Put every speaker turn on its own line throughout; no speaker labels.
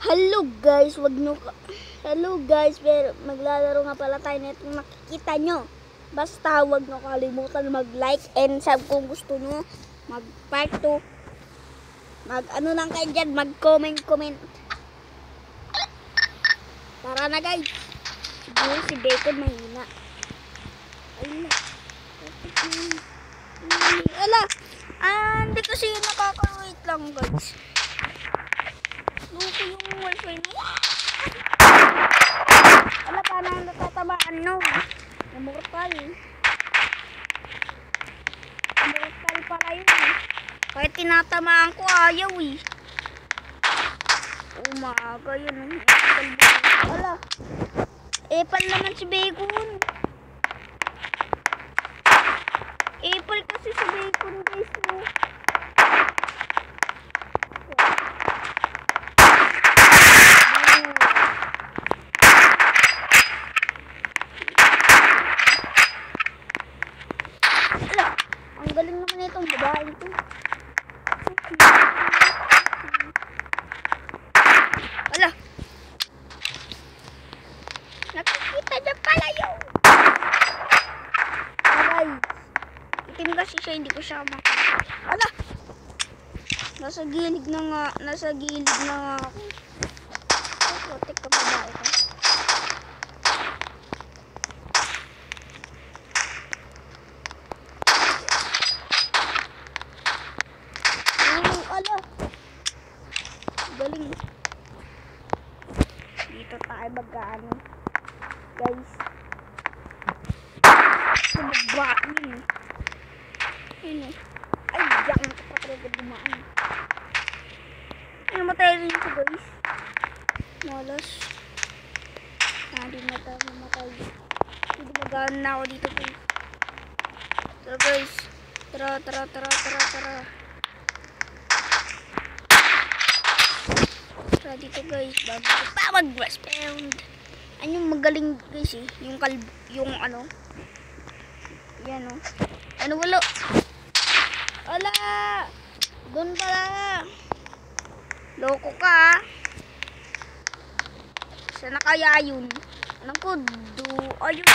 Hello guys, pero maglalaro nga pala tayo na itong nakikita nyo. Basta wag nyo kalimutan mag-like and sub kung gusto nyo. Mag-part 2. Mag-ano lang kayo dyan, mag-comment. Tara na guys. Siguro si Bacon mahina. Ayun na. Ala, hindi kasi yun nakaka-wait lang guys. Luko yung wifi niya. Wala pa nang natatamaan no. Namurtal. Namurtal pala yun. Kahit tinatamaan ko ayaw eh. Umaga yun. Wala. Epal naman si Bacon. Epal kasi si Bacon guys no. Galing naman itong babae ito. Wala. Nakikita niya pala yun. Aray. Itim kasi siya, hindi ko siya makita. Wala. Nasa gilid na nga ako. Protect ka babae ko. Galing. Dito tayo mag-ano. Guys. Sumabain. Ayun eh. Ay, diyan ka pa talaga dumaan. Ay, namatay rin ito guys. Malas. Hindi na tayo namatay. Hindi mag-ano na ako dito guys. So guys. Tara. Dito guys, bago pa mag-respond. Yung magaling guys eh, yung ano. Yan oh. Ano wala? Wala. Doon pala. Loko ka. Sana kaya yun? Anong kudo? Ayun.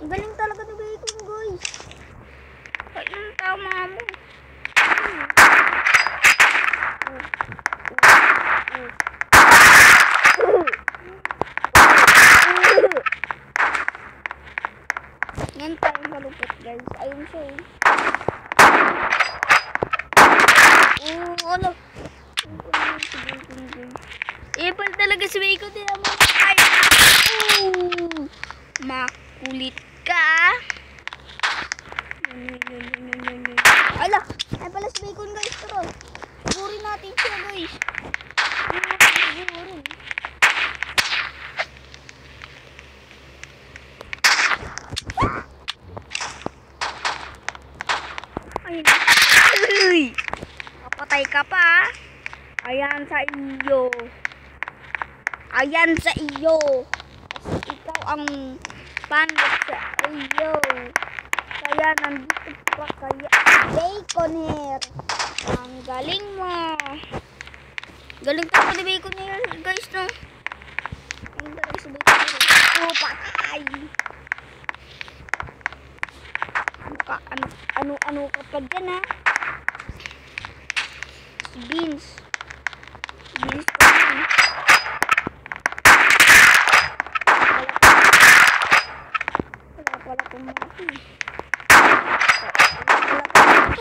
Ang galing talaga ni Bacon guys. Kahit nang tama mo. Yan tayong malupit guys. Ayun siya eh. Ano? Epal talaga si Bacon din ang mga kaya. Makulit ka. Ala, ay pala si Bacon guys. Pero burin natin siya guys. Ay, kapatay ka pa. Ayan sa iyo. Ikaw ang pangit sa iyo. Kaya nandito pa kaya Bacon hair. Ang galing mo. Galing talaga ni Bacon hair guys no. Ang galing si Bacon hair. Patay. Ano ka pa dyan ha? Beans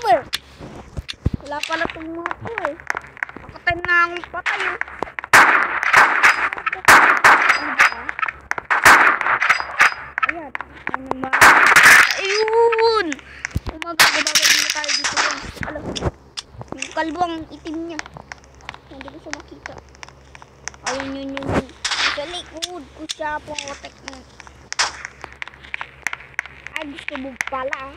ko yun. Wala pala itong mga to eh. Nakatay na akong patay eh. Ayan. Ayun! Gumagawin na tayo dito guys. Alam. Yung kalbo ang itim niya. Hindi ko siya makita. Ayun yun. Sa likod ko siya protect na. Ay, gusto mo pala.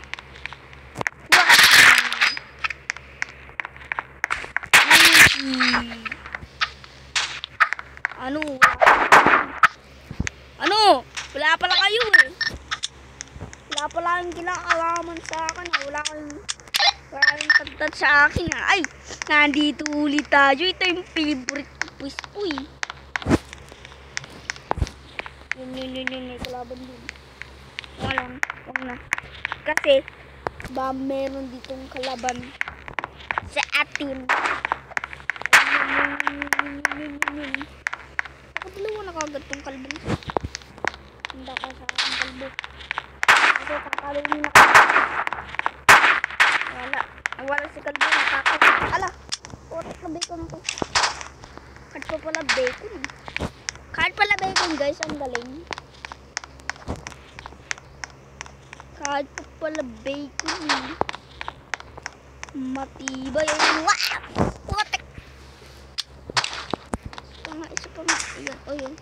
Ano? Wala pala kayo eh. Wala pala kayong kinakalaman sa akin. Wala kayong tagtad sa akin. Ay, nandito ulit tayo. Ito yung favorite ko pwesto eh. Yun. Kalaban din. Wag na. Kasi, ba meron ditong kalaban sa atin. Ako dalawa na kagad tong kalbo. Handa ka sa aking kalbo. Kasi kakalawin na ka. Wala si kalbo. Natakot. Ala! Otak na bacon ko. Kahit pa pala bacon. Kahit pala bacon guys. Ang galing. Kahit pa pala bacon. Matibay. Wow! Otak! Isa pa nga. Ayan. O yun.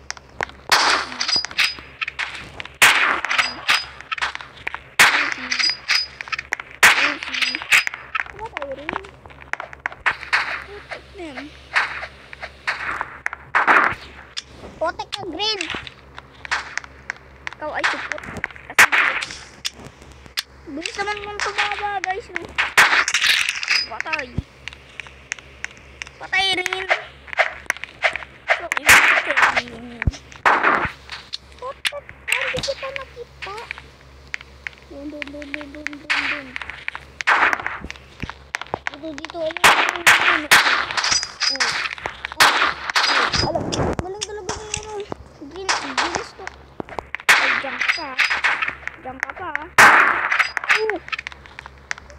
Potek na green. Ikaw ay support. Bilis naman mong tumaba guys. Patay. Patay rin. So, potek. Hindi kita nakita. Dun. Dito. Alam, galing talaga na yun. Green stock. Ay, jump ka pa.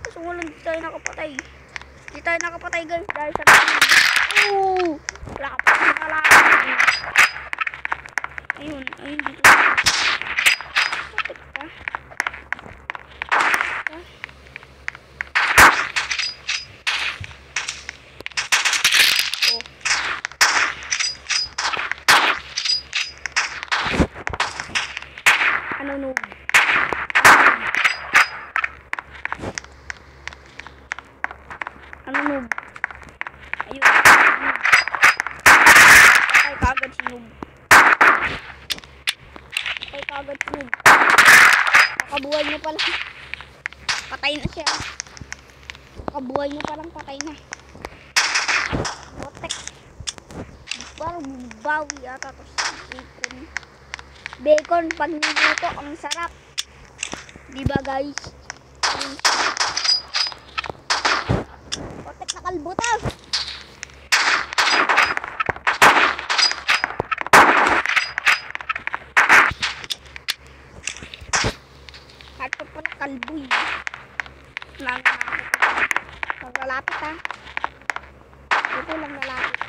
Kasi walang di tayo nakapatay. Di tayo nakapatay guys dahil sa green. Wala ka pa nakalaman. Ayun, dito. Kapit ka. Ano noob? Ayun. Patay kagad si noob. Nakabuhay niya pala. Patay na siya. Nakabuhay niya palang patay na. Potek. Parang bawi ata to sa bacon. Bacon pag niluto ang sarap. Diba guys? Potek na kalbutan. Kahit pa pala kalboy. Naglalapit ha. Dito lang nalapit.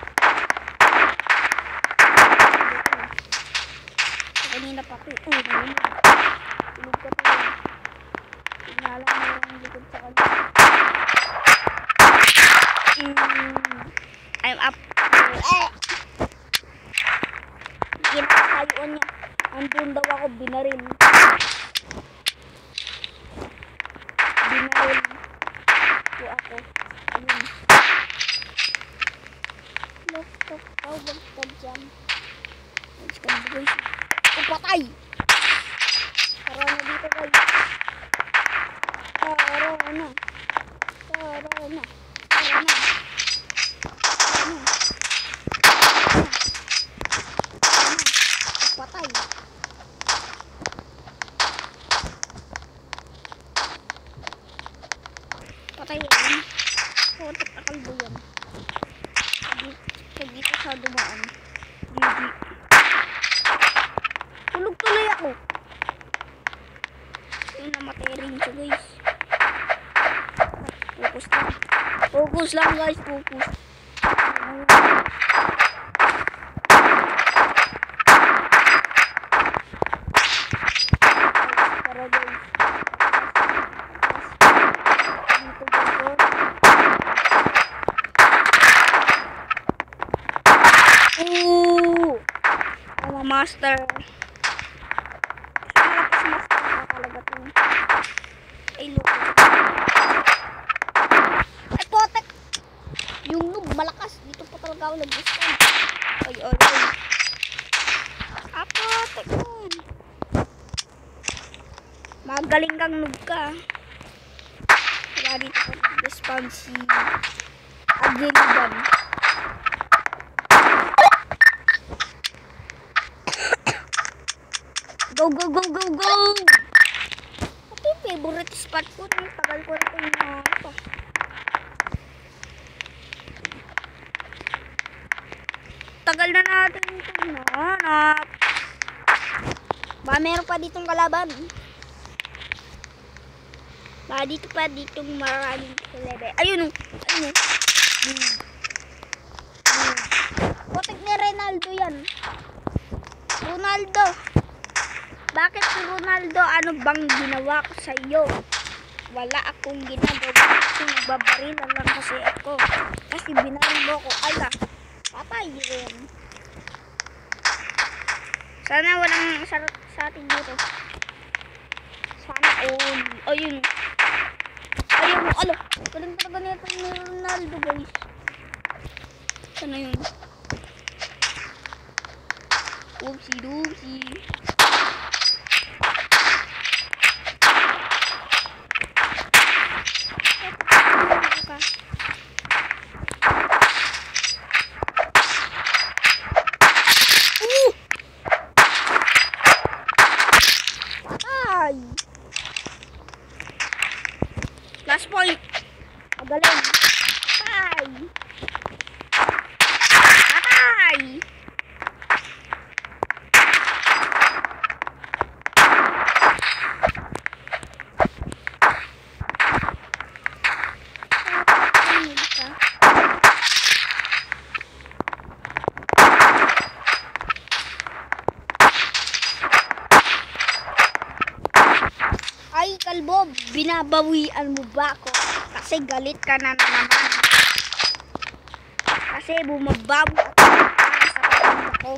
Kanina pa ko. Tulog ka pa yun. Tingala mo yung likod sa kanya. I'm up. Kinakayuan niya. Andun daw ako binaril. Po ako. Ayun. Laptop. Wag ka dyan. Let's go guys. Patay! Tara na dito guys. Tara na. Patay. Patay yan. Potek na kalbo yan. Pag dito sa dumaan. GG. Tulog tuloy ako. Ayun, namatay rin siya guys. Focus lang guys. Para guys. Master. Master na talaga ito. Ay, loko. Ay, potek! Yung noob, malakas. Dito pa talaga ako nag-stand. Ay. Potek. Magaling kang noob ka. Wala dito pa nag-respawn si Agiligan. Go, go, go, go, go! Ito yung favorite spot ko. Tagal ko na ito yung tagal na natin ito hinahanap. Ba, meron pa ditong kalaban. Ba, dito pa ditong maraming level. Ayun o. Ayun o. Putik ni Ronaldo yan. Ronaldo. Bakit si Ronaldo? Ano bang ginawa ko sa iyo? Wala akong ginagawa. Kasi nagbabarilan lang kasi ako. Kasi binaril mo ko. Ala. Patay rin. Sana walang sa atin dito. Sana all. Ayun. Ayun. Ala. Galing talaga nito ni Ronaldo, guys. Sana yun? Oopsie doopsie. Last point. Magaling. Patay. Patay. Ay, kalbo, binabawian mo ba ako? Kasi galit ka na naman. Kasi bumabawi ako para sa pamilya ko.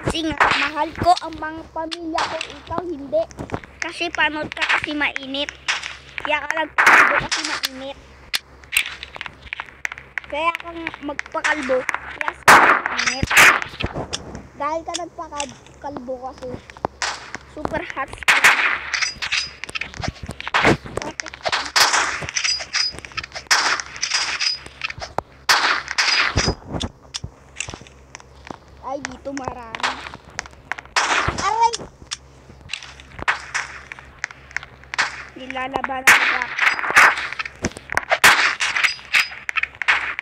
Kasi nga, mahal ko ang mga pamilya ko. Ikaw hindi. Kasi panood ka kasi mainit. Kaya ka nagpakalbo kasi mainit. Kaya kang magpakalbo. Yes, mainit. Dahil ka nagpakalbo kasi super hot spring. Ay, dito marami. Aray! Nilalabanan ko ba?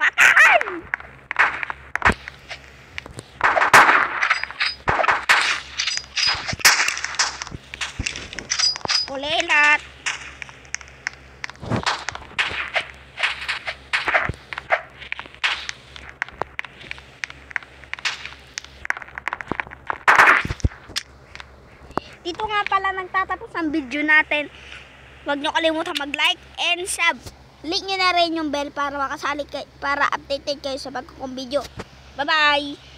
Patay! Kulilat! Dito nga pala nagtatapos ang video natin. Huwag nyo kalimutan mag-like and sub. Link nyo na rin yung bell para makasali kayo, para updated kayo sa bagong video. Bye-bye!